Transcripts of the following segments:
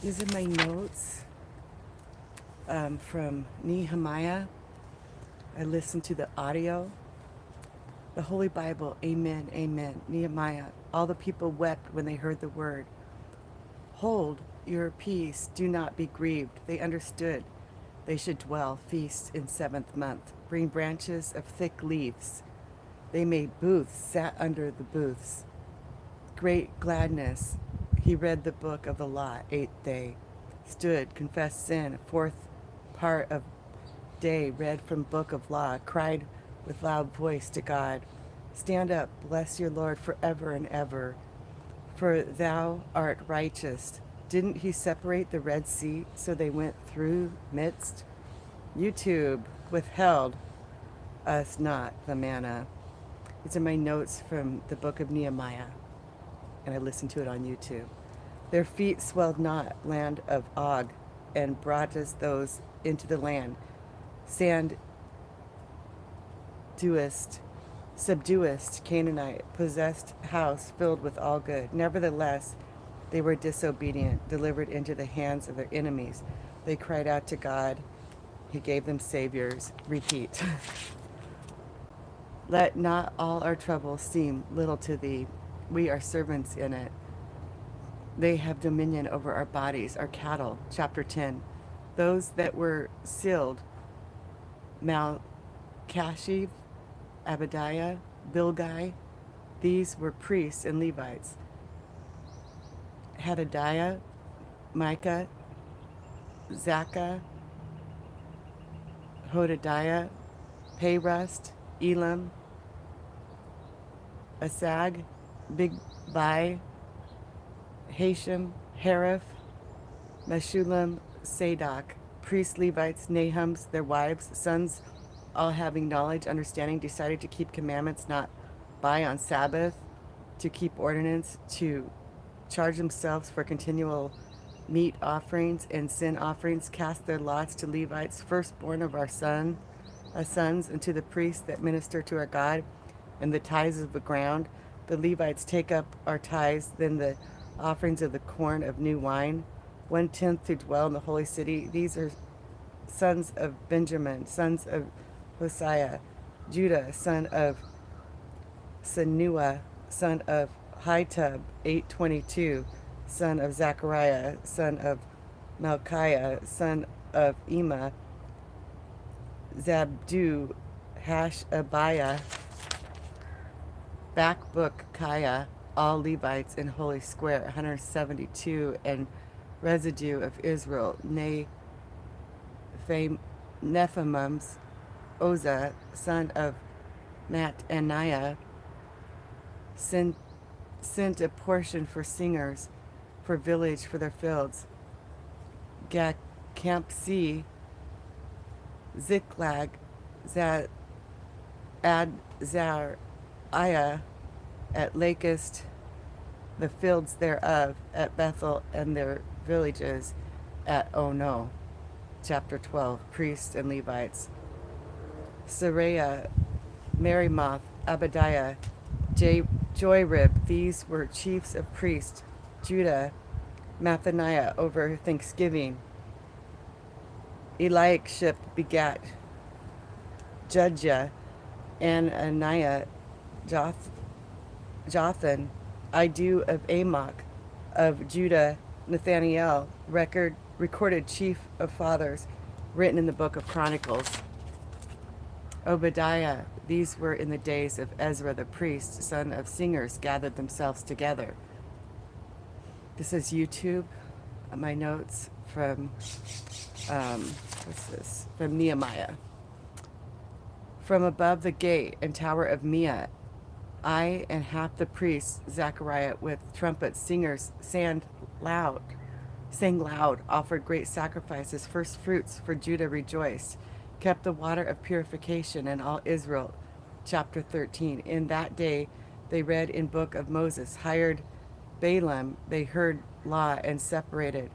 These are my notes from Nehemiah. I listened to the audio. The Holy Bible, amen, amen. Nehemiah, all the people wept when they heard the word. Hold your peace, do not be grieved. They understood they should dwell, feast in seventh month, bring branches of thick leaves. They made booths, sat under the booths. Great gladness. He read the book of the law, eighth day. Stood, confessed sin, fourth part of day, read from book of law, cried with loud voice to God. Stand up, bless your Lord forever and ever, for thou art righteous. Didn't he separate the Red Sea so they went through midst? YouTube withheld us not the manna. These are my notes from the book of Nehemiah, and I listened to it on YouTube. Their feet swelled not, land of Og, and brought us those into the land. Sand doest, subduest Canaanite, possessed house filled with all good. Nevertheless, they were disobedient, delivered into the hands of their enemies. They cried out to God. He gave them saviors. Repeat. Let not all our troubles seem little to thee. We are servants in it. They have dominion over our bodies, our cattle. Chapter 10. Those that were sealed, Malchashiv, Abadiah, Bilgai, these were priests and Levites. Hadadiah, Micah, Zakah, Hodadiah, Payrust, Elam, Asag, Bigbai, Hashem, Hariph, Meshullam, Sadok, priests, Levites, Nahums, their wives, sons, all having knowledge, understanding, decided to keep commandments, not buy on Sabbath, to keep ordinance, to charge themselves for continual meat offerings and sin offerings, cast their lots to Levites, firstborn of our sons, and to the priests that minister to our God, and the tithes of the ground. The Levites take up our tithes, then the offerings of the corn of new wine, 1/10 to dwell in the holy city. These are sons of Benjamin, sons of Hosea, Judah, son of Senua, son of Hitub, 822, son of Zechariah, son of Malchiah, son of Ema, Zabdu, Hashabiah, Backbook Kaya, all Levites in Holy Square, 172, and residue of Israel, Nephimims, Oza, son of Mattaniah, sent, sent a portion for singers, for village, for their fields. Campsi, Ziklag, Adzariah, at Lakest, the fields thereof, at Bethel and their villages, at Ono. Chapter 12, priests and Levites. Sariah, Merimoth, Abadiah, Joyrib, these were chiefs of priests. Judah, Mathaniah over Thanksgiving. Eliashib begat Judjah, and Ananiah, Jothan, Idu of Amok, of Judah, Nathaniel, recorded chief of fathers, written in the book of Chronicles. Obadiah, these were in the days of Ezra the priest, son of singers, gathered themselves together. This is YouTube, my notes from, what's this? From Nehemiah. From above the gate and tower of Mia, I and half the priests, Zechariah, with trumpets, singers, sang loud, offered great sacrifices, first fruits for Judah rejoiced, kept the water of purification, and all Israel. Chapter 13. In that day they read in book of Moses, hired Balaam, they heard law and separated.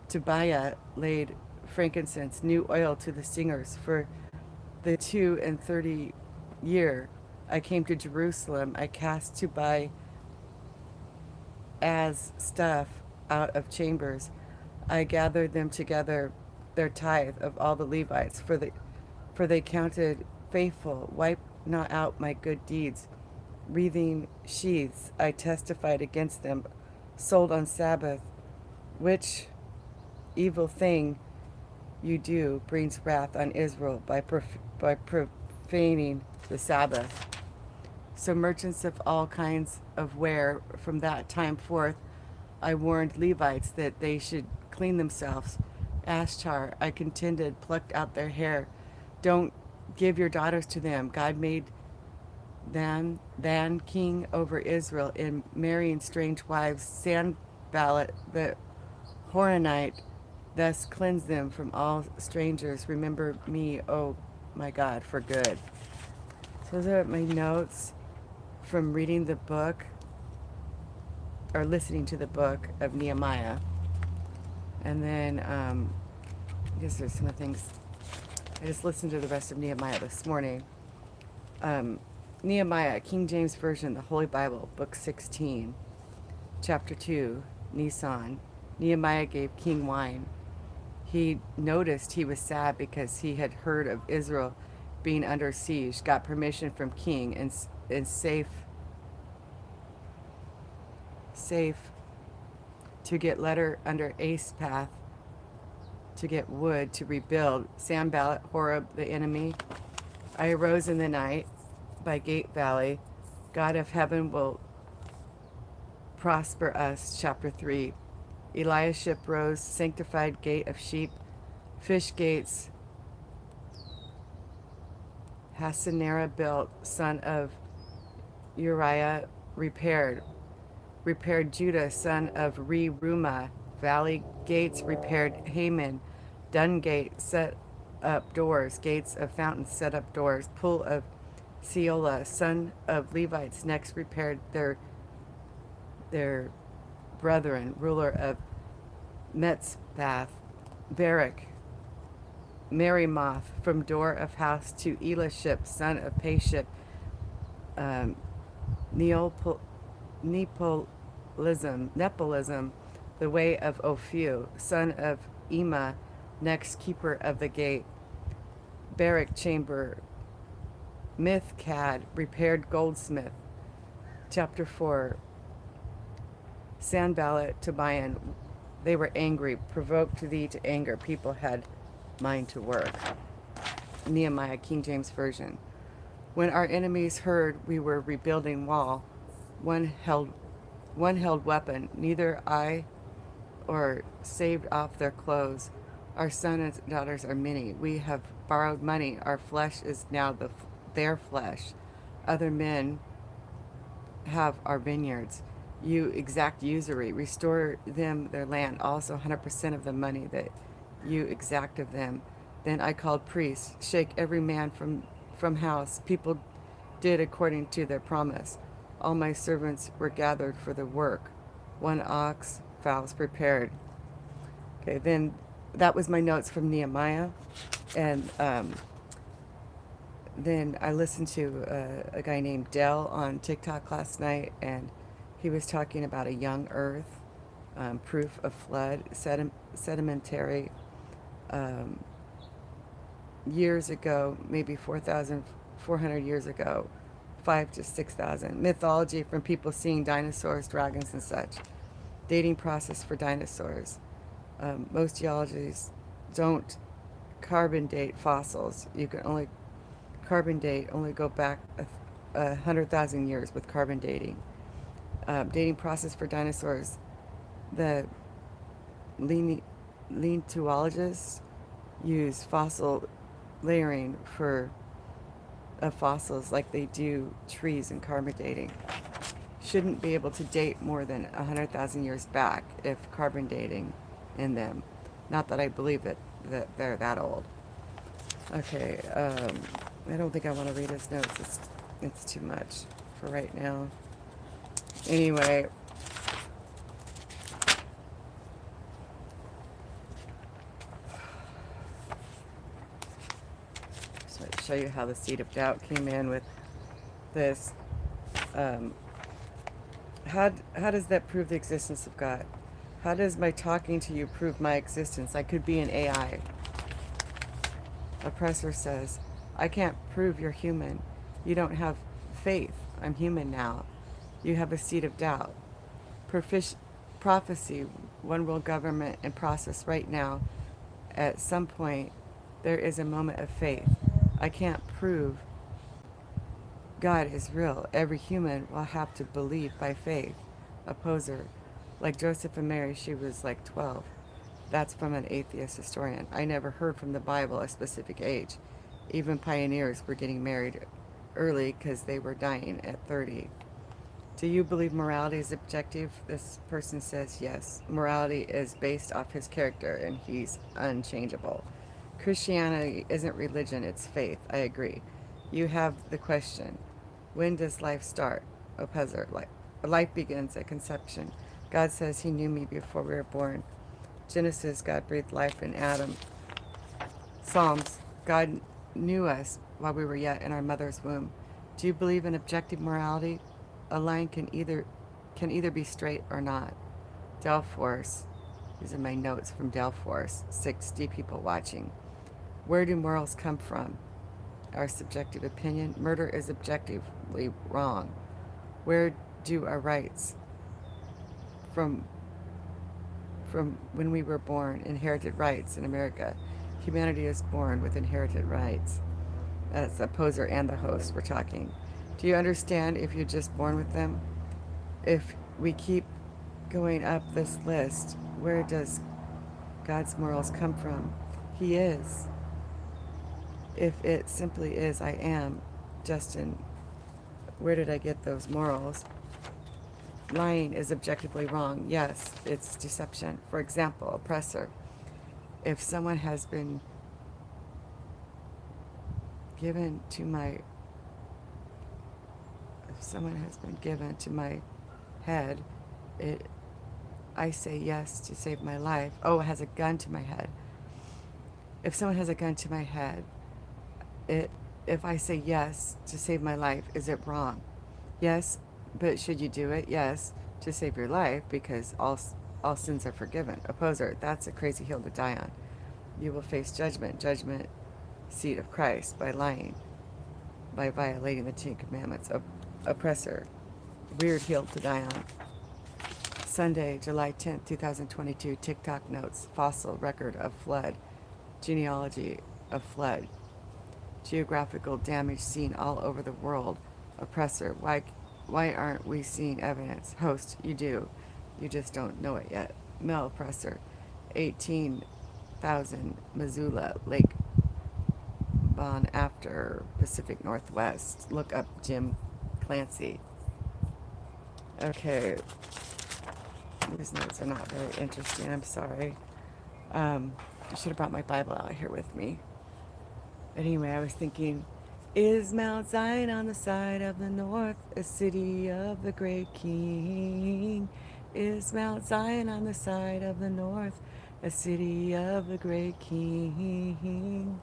Tobiah laid frankincense, new oil to the singers. For the 32 year I came to Jerusalem, I cast to buy as stuff out of chambers, I gathered them together, their tithe of all the Levites, for they counted faithful, wiped not out my good deeds, wreathing sheaths. I testified against them, sold on Sabbath, which evil thing you do brings wrath on Israel by profaning the Sabbath. So merchants of all kinds of ware from that time forth, I warned Levites that they should clean themselves. Ashtar, I contended, plucked out their hair. Don't give your daughters to them. God made than king over Israel in marrying strange wives. Sanballat the Horonite, thus cleanse them from all strangers. Remember me, oh my God, for good. So those are my notes from reading the book or listening to the book of Nehemiah. And then I guess there's some things. I just listened to the rest of Nehemiah this morning. Nehemiah, King James Version, the Holy Bible, Book 16, Chapter 2, Nisan. Nehemiah gave king wine. He noticed he was sad because he had heard of Israel being under siege, got permission from king and safe to get letter under Aspath to get wood to rebuild. Sanballat, Horeb, the enemy. I arose in the night by Gate Valley. God of heaven will prosper us. Chapter 3. Eliashib rose, sanctified gate of sheep, fish gates. Hasanera built, son of Uriah, repaired Judah, son of Ruma. Valley gates repaired Haman. Dungate set up doors. Gates of fountains set up doors. Pool of Seola, son of Levites, next repaired their brethren. Ruler of Metzbath. Barak. Merimoth, from door of house to Elishib, son of Pashib. Nepolism, the way of Ophu, son of Ema, next keeper of the gate. Barak chamber. Mithcad, repaired goldsmith. Chapter 4. Sanballat, Tobiah, they were angry, provoked thee to anger. People had mind to work. Nehemiah, King James Version. When our enemies heard we were rebuilding wall, one held weapon, neither I or saved off their clothes. Our sons and daughters are many. We have borrowed money. Our flesh is now their flesh. Other men have our vineyards. You exact usury. Restore them their land, also 100% of the money that you exact of them. Then I called priests, shake every man from house. People did according to their promise. All my servants were gathered for the work. One ox, fowls prepared. Okay, then that was my notes from Nehemiah. And then I listened to a guy named Dell on TikTok last night, and he was talking about a young earth, proof of flood, sedimentary. Years ago, maybe 4,400 years ago, 5 to 6,000. Mythology from people seeing dinosaurs, dragons, and such. Dating process for dinosaurs. Most geologists don't carbon date fossils. You can only carbon date, only go back 100,000 years with carbon dating. Dating process for dinosaurs. The lineanologists use fossil layering for fossils like they do trees in carbon dating. Shouldn't be able to date more than 100,000 years back if carbon dating in them. Not that I believe that they're that old. Okay, I don't think I want to read his notes. It's too much for right now. Anyway, so I'll show you how the seed of doubt came in with this. How does that prove the existence of God? How does my talking to you prove my existence? I could be an AI. Oppressor says, I can't prove you're human. You don't have faith. I'm human now. You have a seed of doubt. Prophecy, one world government in process right now. At some point, there is a moment of faith. I can't prove God is real. Every human will have to believe by faith. Opposer, like Joseph and Mary, she was like 12. That's from an atheist historian. I never heard from the Bible a specific age. Even pioneers were getting married early because they were dying at 30. Do you believe morality is objective? This person says yes. Morality is based off his character and he's unchangeable. Christianity isn't religion, it's faith. I agree. You have the question. When does life start? Opposer, life begins at conception. God says he knew me before we were born. Genesis, God breathed life in Adam. Psalms, God knew us while we were yet in our mother's womb. Do you believe in objective morality? A line can either be straight or not. Delforce, these are my notes from Delforce, 60 people watching. Where do morals come from? Our subjective opinion. Murder is objectively wrong. Where do our rights from when we were born, inherited rights in America? Humanity is born with inherited rights. That's the poser and the host we're talking. Do you understand if you're just born with them? If we keep going up this list, where does God's morals come from? He is. If it simply is, I am. Justin, where did I get those morals? Lying is objectively wrong. Yes, it's deception. For example, oppressor. If someone has been given to my head, I say yes to save my life. Oh, it has a gun to my head. If someone has a gun to my head, if I say yes to save my life, is it wrong? Yes, but should you do it? Yes, to save your life, because all sins are forgiven. Opposer, that's a crazy hill to die on. You will face judgment, seat of Christ, by lying, by violating the Ten Commandments. Oppressor, weird hill to die on. Sunday, July 10th, 2022, TikTok notes, fossil record of flood, genealogy of flood, geographical damage seen all over the world. Oppressor, why aren't we seeing evidence? Host, you do. You just don't know it yet. Male oppressor, 18,000 Missoula, Lake Bon after Pacific Northwest. Look up Jim Clancy. Okay. These notes are not very interesting. I'm sorry. I should have brought my Bible out here with me. Anyway, I was thinking, is Mount Zion on the side of the north, a city of the great king? Is Mount Zion on the side of the north, a city of the great king?